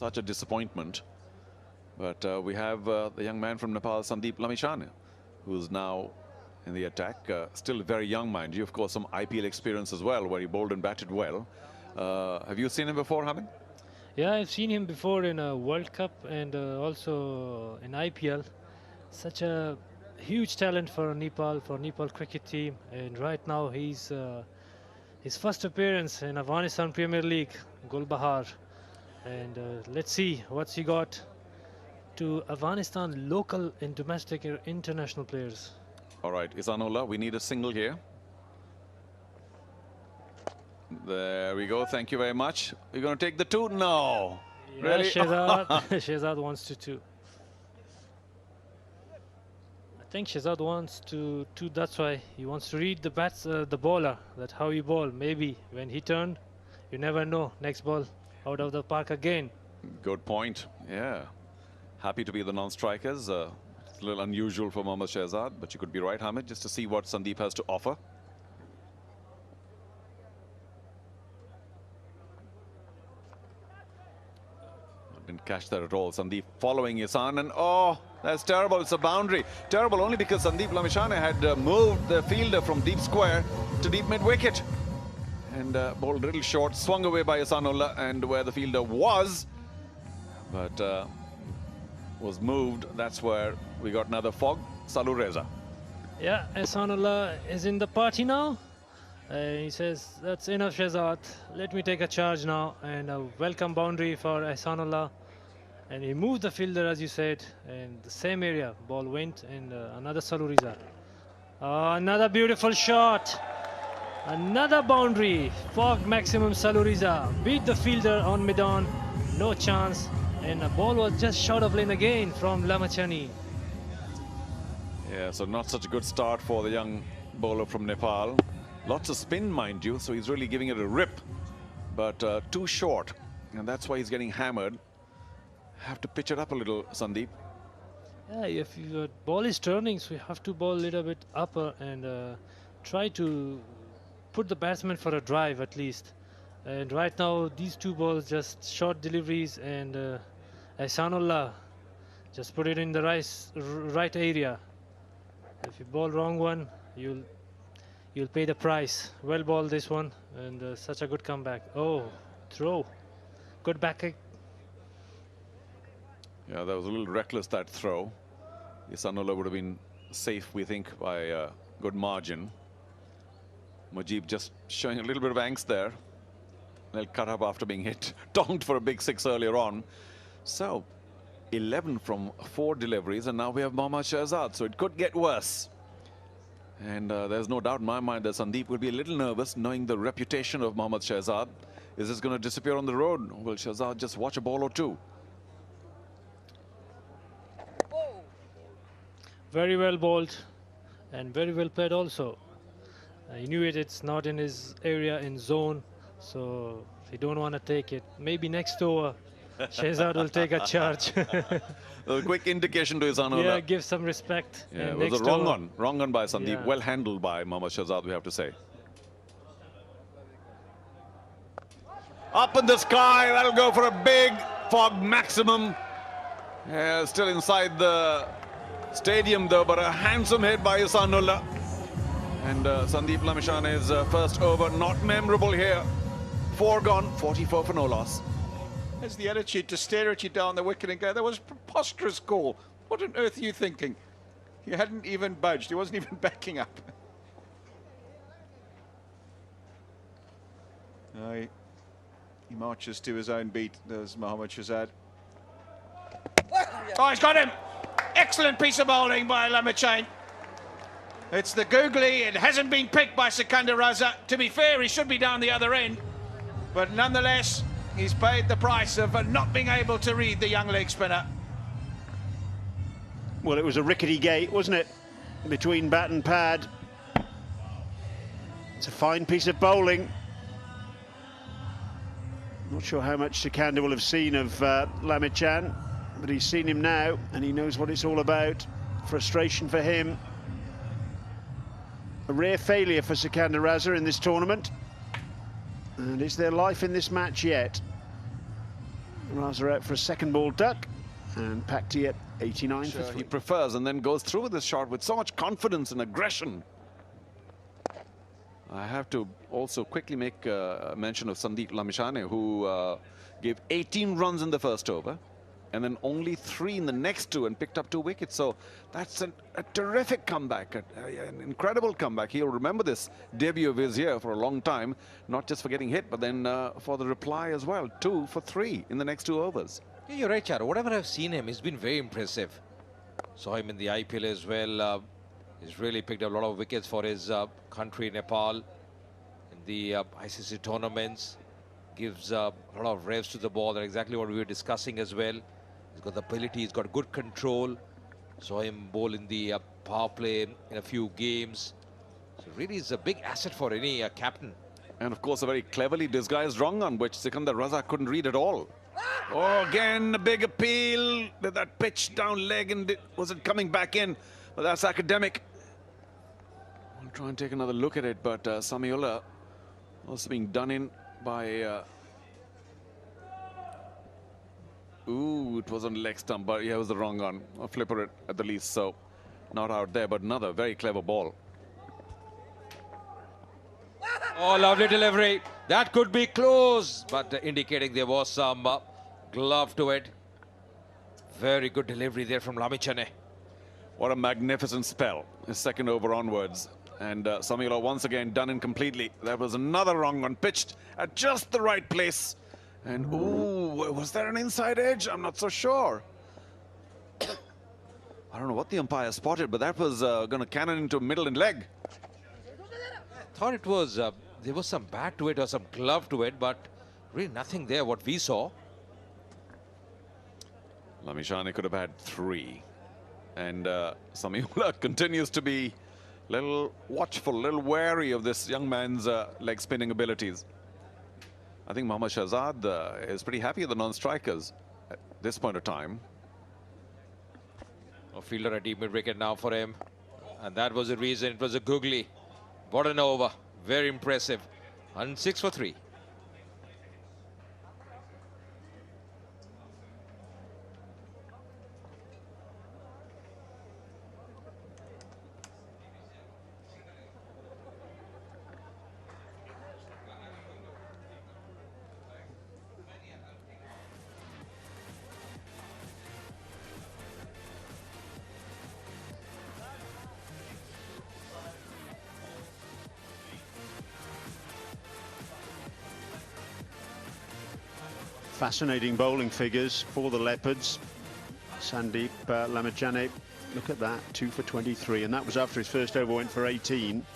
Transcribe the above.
Such a disappointment. But we have the young man from Nepal, Sandeep Lamichaane, who's now in the attack. Still very young, mind you. Of course, some IPL experience as well, where he bowled and batted well. Have you seen him before, Hamid? Yeah, I've seen him before in a World Cup and also in IPL. Such a huge talent for Nepal cricket team. And right now he's his first appearance in Afghanistan Premier League, Gulbahar. And let's see what's he got to Afghanistan local and domestic international players. All right, Isanullah, we need a single here. There we go. Thank you very much. You're going to take the two? No. Yeah, Really? Shehzad, Shehzad wants to two. I think Shehzad wants to two. That's why he wants to read the bowler, that how he bowl. Maybe when he turned, you never know. Next ball out of the park again. Good point. Yeah. Happy to be the non-strikers. It's a little unusual for Mohammad Shehzad, but you could be right, Hamid, just to see what Sandeep has to offer. Didn't catch that at all. Sandeep following his son, and oh, that's terrible. It's a boundary. Terrible only because Sandeep Lamichaane had moved the fielder from deep square to deep mid-wicket. And bowled a little short, swung away by Isanullah, and where the fielder was, but was moved. That's where we got another fog. Salu Reza. Yeah, Ihsanullah is in the party now. He says, that's enough, Shehzad. Let me take a charge now. And a welcome boundary for Ihsanullah. And he moved the fielder, as you said, in the same area. Ball went, and another Salu Reza. Another beautiful shot. Another boundary. Fog maximum Salu Reza. Beat the fielder on mid-on. No chance. And the ball was just short of lane again from Lamichaane. Yeah, so not such a good start for the young bowler from Nepal. Lots of spin, mind you, so he's really giving it a rip. But too short, and that's why he's getting hammered. Have to pitch it up a little, Sandeep. Yeah, if your ball is turning, so you have to bowl a little bit upper and try to put the batsman for a drive at least. And right now, these two balls just short deliveries, and Ihsanullah just put it in the right area. If you bowl wrong one, you'll pay the price. Well bowled this one, and such a good comeback. Oh, throw. Good back kick. Yeah, that was a little reckless, that throw. Isanullah would have been safe, we think, by a good margin. Mujib just showing a little bit of angst there. They'll cut up after being hit. Donked for a big six earlier on. So, 11 from 4 deliveries, and now we have Mohammad Shehzad, so it could get worse. And there's no doubt in my mind that Sandeep will be a little nervous knowing the reputation of Mohammad Shehzad. Is this going to disappear on the road? Will Shehzad just watch a ball or two? Very well bowled and very well played also. He knew it's not in his area, in zone, so he don't want to take it. Maybe next over, Shehzad will take a charge. A quick indication to Isanullah. Yeah, give some respect. Yeah, it was a wrong one by Sandeep. Yeah. Well handled by Mohammad Shehzad, we have to say. Up in the sky, that'll go for a big fog maximum. Yeah, still inside the stadium though, but a handsome hit by Isanullah. And Sandeep Lamishaane's first over, not memorable here. 4 gone, 44 for no loss. There's the attitude to stare at you down the wicket and go, that was a preposterous call. What on earth are you thinking? He hadn't even budged. He wasn't even backing up. He marches to his own beat. There's Mohammad Shehzad. Oh, he's got him! Excellent piece of bowling by Lamichaane. It's the googly. It hasn't been picked by Sikandar Raza. To be fair, he should be down the other end. But nonetheless, he's paid the price of not being able to read the young leg spinner. Well, it was a rickety gate, wasn't it? Between bat and pad. It's a fine piece of bowling. Not sure how much Sikandar will have seen of Lamichaane, but he's seen him now, and he knows what it's all about. Frustration for him. A rare failure for Sikandar Raza in this tournament. And is there life in this match yet? Raza out for a second ball duck, and Pakti at 89 for 3. He prefers and then goes through with this shot with so much confidence and aggression. I have to also quickly make a mention of Sandeep Lamichaane, who gave 18 runs in the first over and then only 3 in the next 2 and picked up 2 wickets. So that's a terrific comeback, an incredible comeback. He'll remember this debut of his here for a long time, not just for getting hit, but then for the reply as well. 2 for 3 in the next 2 overs. Yeah, you're right, Charo. Whatever I've seen him, he's been very impressive. Saw him in the IPL as well. He's really picked up a lot of wickets for his country, Nepal, in the ICC tournaments. Gives a lot of revs to the ball. That's exactly what we were discussing as well. He's got the ability, he's got good control. Saw him bowl in the power play in a few games. So really is a big asset for any captain. And of course, a very cleverly disguised wrong on which Sikandar Raza couldn't read at all. Oh, again, a big appeal with that pitch down leg, and was it coming back in? Well, that's academic. I'll try and take another look at it, but Samiola also being done in by... Ooh, it was on leg stump, but yeah, it was the wrong one. A flipper at the least, so not out there, but another very clever ball. Oh, lovely delivery. That could be close, but indicating there was some glove to it. Very good delivery there from Lamichaane. What a magnificent spell, his second over onwards. And Samiola once again done in completely. That was another wrong one, pitched at just the right place. And ooh, was there an inside edge? I'm not so sure. I don't know what the umpire spotted, but that was going to cannon into middle and leg. I thought it was, there was some bat to it or some glove to it, but really nothing there, what we saw. Lamichaane could have had 3. And Samiola continues to be a little watchful, a little wary of this young man's leg spinning abilities. I think Mohammad Shahzad is pretty happy with the non-strikers at this point of time. A fielder at deep mid-wicket now for him. And that was the reason. It was a googly. What an over. Very impressive. 106 for 3. Fascinating bowling figures for the Leopards. Sandeep Lamichaane, look at that, 2 for 23, and that was after his first over went for 18.